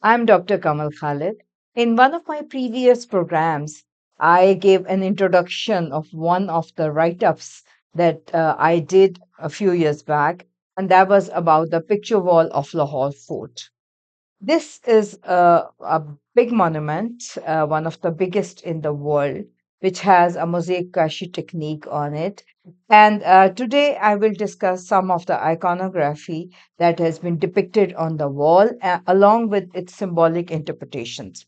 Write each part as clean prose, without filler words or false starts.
I'm Dr. Kamal Khalid. In one of my previous programs, I gave an introduction of one of the write ups that I did a few years back, and that was about the picture wall of Lahore Fort. This is a big monument, one of the biggest in the world, which has a mosaic kashi technique on it. And today I will discuss some of the iconography that has been depicted on the wall, along with its symbolic interpretations.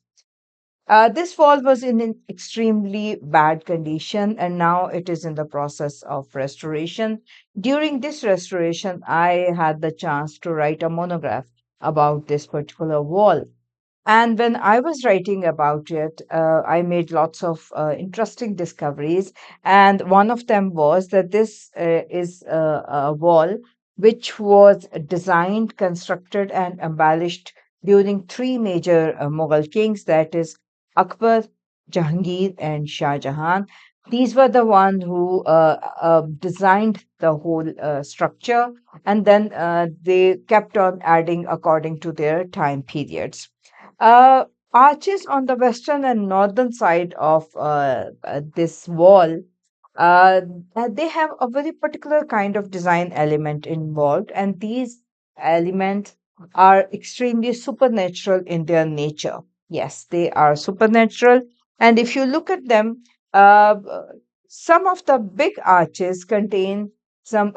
This wall was in an extremely bad condition, and now it is in the process of restoration. During this restoration, I had the chance to write a monograph about this particular wall. And when I was writing about it, I made lots of interesting discoveries. And one of them was that this is a wall which was designed, constructed, and embellished during three major Mughal kings, that is, Akbar, Jahangir, and Shah Jahan. These were the ones who designed the whole structure, and then they kept on adding according to their time periods. Uh, Arches on the western and northern side of this wall, uh, they have a very particular kind of design element involved, and these elements are extremely supernatural in their nature. Yes, they are supernatural, and if you look at them, some of the big arches contain some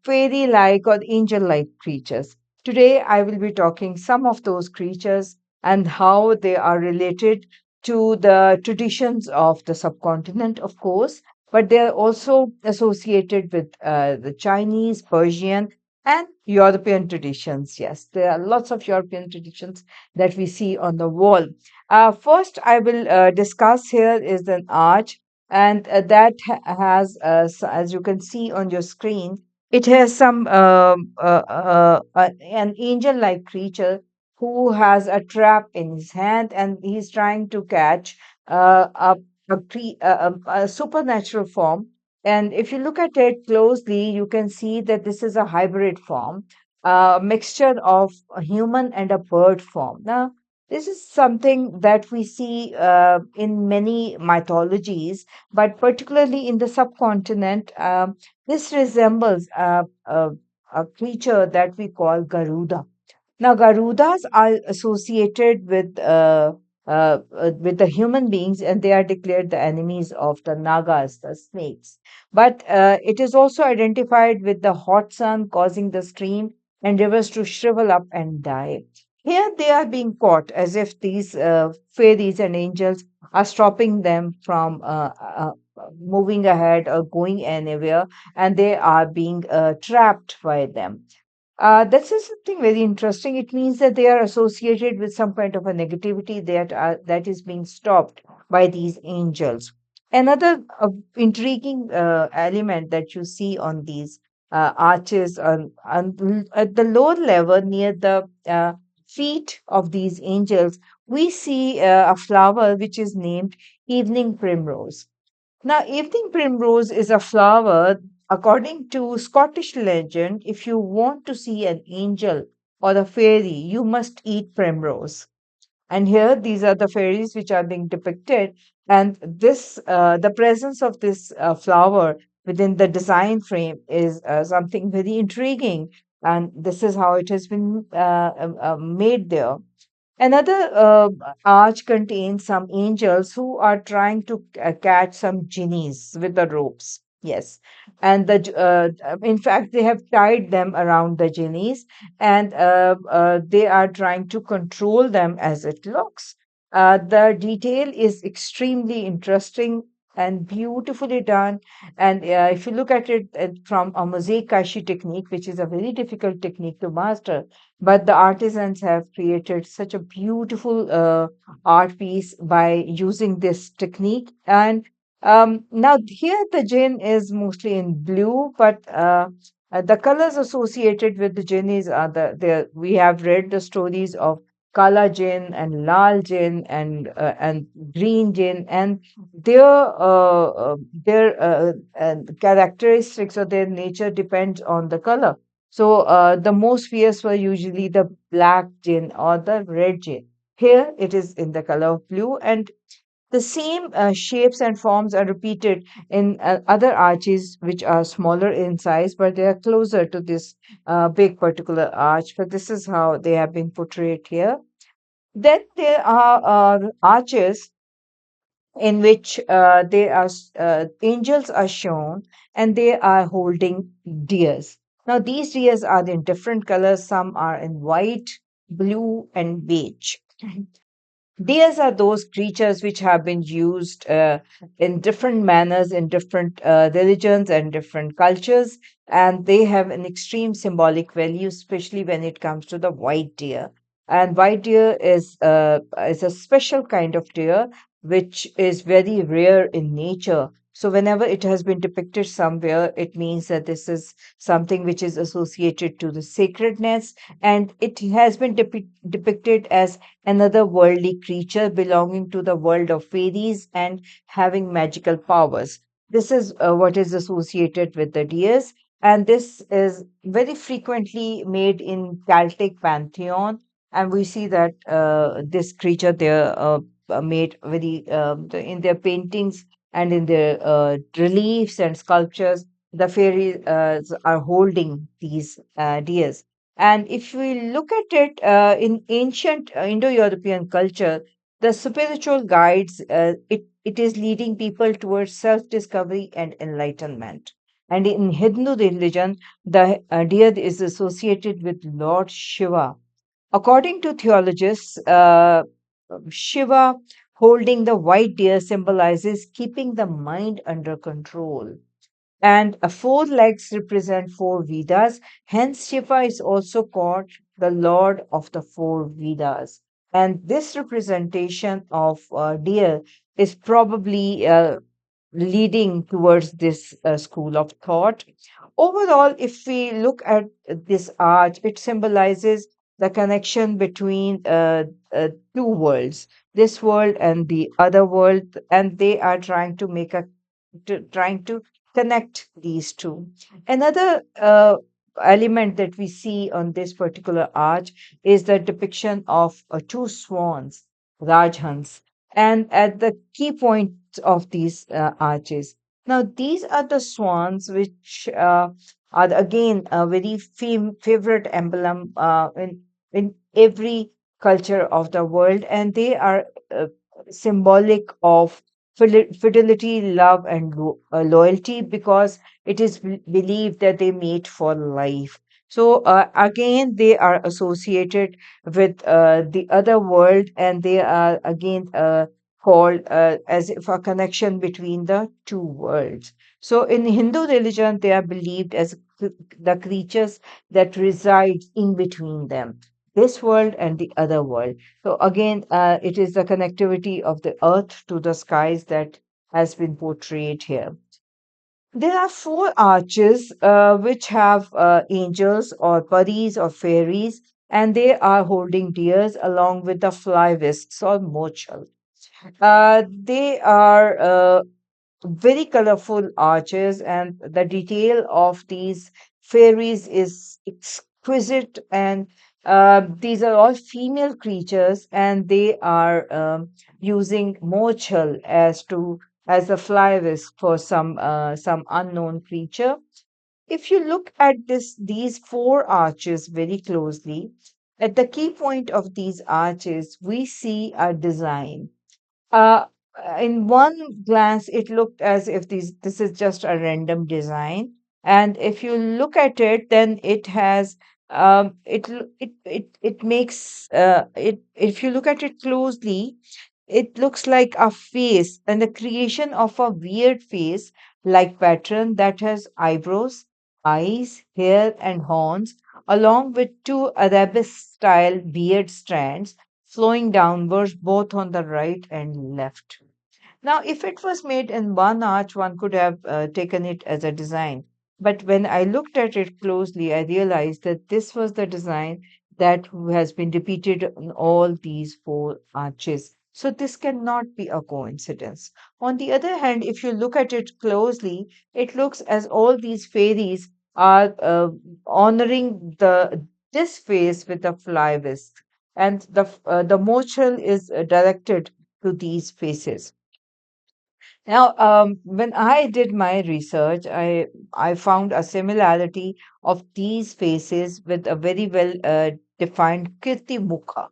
fairy-like or angel-like creatures. Today, I will be talking some of those creatures and how they are related to the traditions of the subcontinent, of course, but they are also associated with the Chinese, Persian, and European traditions. Yes, there are lots of European traditions that we see on the wall. First, I will discuss here is an arch, and that has, as you can see on your screen, it has some an angel-like creature who has a trap in his hand, and he's trying to catch a supernatural form. And if you look at it closely, you can see that this is a hybrid form, a mixture of a human and a bird form. Now, this is something that we see in many mythologies, but particularly in the subcontinent, this resembles a creature that we call Garuda. Now, Garudas are associated with the human beings, and they are declared the enemies of the Nagas, the snakes. But it is also identified with the hot sun causing the stream and rivers to shrivel up and die. Here they are being caught as if these fairies and angels are stopping them from moving ahead or going anywhere, and they are being trapped by them. This is something very interesting. It means that they are associated with some kind of a negativity that is being stopped by these angels. Another intriguing element that you see on these arches at the lower level near the feet of these angels, we see a flower which is named evening primrose. Now, evening primrose is a flower. According to Scottish legend, if you want to see an angel or a fairy, you must eat primrose. And here, these are the fairies which are being depicted. And the presence of this flower within the design frame is something very intriguing. And this is how it has been made there. Another arch contains some angels who are trying to catch some genies with the ropes. Yes, and in fact, they have tied them around the genies, and they are trying to control them as it looks. The detail is extremely interesting and beautifully done. And if you look at it from a mosaic kashi technique, which is a very difficult technique to master, but the artisans have created such a beautiful art piece by using this technique. And now here the jinn is mostly in blue, but the colors associated with the jinnis are we have read the stories of Kala Jinn and Lal Jinn and Green Jinn, and their characteristics or their nature depends on the color. So the most fierce were usually the black jinn or the red jinn. Here it is in the color of blue, and the same shapes and forms are repeated in other arches, which are smaller in size, but they are closer to this big particular arch. But this is how they have been portrayed here. Then there are arches in which angels are shown, and they are holding deers. Now, these deers are in different colors. Some are in white, blue, and beige. Deers are those creatures which have been used in different manners in different religions and different cultures, and they have an extreme symbolic value, especially when it comes to the white deer. And white deer is a special kind of deer which is very rare in nature. So whenever it has been depicted somewhere, it means that this is something which is associated to the sacredness, and it has been depicted as another worldly creature belonging to the world of fairies and having magical powers. This is what is associated with the deers, and this is very frequently made in Celtic pantheon. And we see that this creature there made very in their paintings and in their reliefs and sculptures. The fairies are holding these deers, and if we look at it in ancient Indo-European culture, the spiritual guides, it is leading people towards self-discovery and enlightenment. And in Hindu religion, the deer is associated with Lord Shiva. According to theologists, Shiva holding the white deer symbolizes keeping the mind under control, and four legs represent four Vedas. Hence, Shiva is also called the Lord of the four Vedas. And this representation of deer is probably leading towards this school of thought. Overall, if we look at this arch, it symbolizes the connection between two worlds, this world and the other world, and they are trying to connect these two. Another element that we see on this particular arch is the depiction of two swans, Rajhans, and at the key points of these arches. Now, these are the swans which are again a very favorite emblem in every culture of the world, and they are symbolic of fidelity, love, and loyalty, because it is believed that they mate for life. So again, they are associated with the other world, and they are again called as if a connection between the two worlds. So in Hindu religion, they are believed as the creatures that reside in between them, this world and the other world. So again, it is the connectivity of the earth to the skies that has been portrayed here. There are four arches which have angels or buddies or fairies, and they are holding deers along with the fly whisks or mochel. They are very colorful arches, and the detail of these fairies is exquisite. And these are all female creatures, and they are using mochel as a fly whisk for some unknown creature. If you look at these four arches very closely, at the key point of these arches, we see a design. uh, in one glance, it looked as if this is just a random design, and if you look at it, then it has it makes it. If you look at it closely, it looks like a face and the creation of a weird face like pattern that has eyebrows, eyes, hair, and horns, along with two arabesque style beard strands flowing downwards both on the right and left. Now, if it was made in one arch, one could have taken it as a design. But when I looked at it closely, I realized that this was the design that has been repeated in all these four arches. So this cannot be a coincidence. On the other hand, if you look at it closely, it looks as all these fairies are honoring the this face with a fly whisk. and the mochel is directed to these faces. Now, when I did my research, I found a similarity of these faces with a very well defined Kirti Mukha.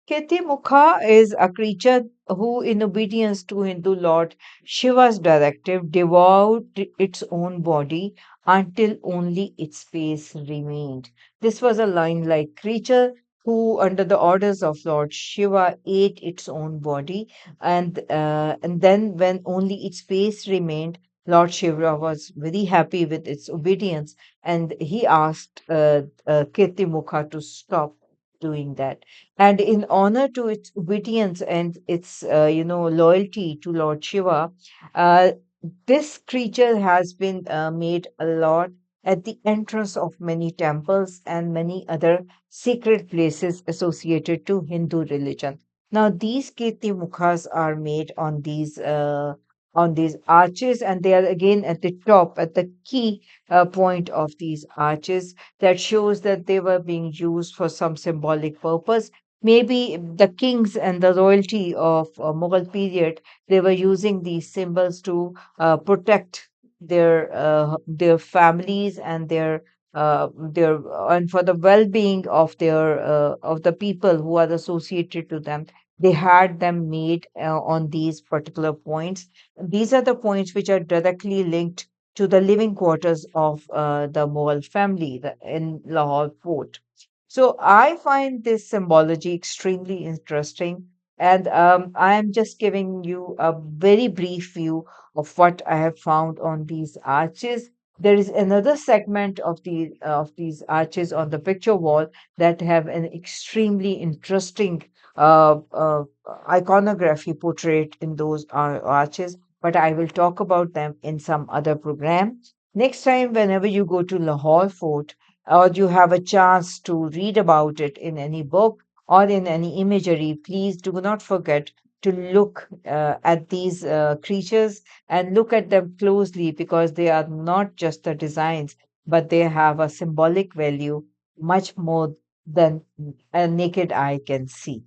Ketimukha is a creature who, in obedience to Hindu Lord Shiva's directive, devoured its own body until only its face remained. This was a lion like creature who, under the orders of Lord Shiva, ate its own body, and then, when only its face remained, Lord Shiva was very happy with its obedience, and he asked Ketimukha to stop doing that. And in honor to its obedience and its, loyalty to Lord Shiva, uh, this creature has been made a lot at the entrance of many temples and many other sacred places associated to Hindu religion. Now, these Kirti Mukhas are made on these arches, and they are again at the top, at the key point of these arches, that shows that they were being used for some symbolic purpose. Maybe the kings and the royalty of Mughal period, they were using these symbols to protect their families and their and for the well-being of the people who are associated to them. They had them made on these particular points. These are the points which are directly linked to the living quarters of the Mughal family in Lahore fort. So I find this symbology extremely interesting, and I am just giving you a very brief view of what I have found on these arches. There is another segment of these arches on the picture wall that have an extremely interesting iconography portrait in those arches, but I will talk about them in some other program. Next time, whenever you go to Lahore Fort, or you have a chance to read about it in any book or in any imagery, please do not forget to look at these creatures and look at them closely, because they are not just the designs, but they have a symbolic value much more than a naked eye can see.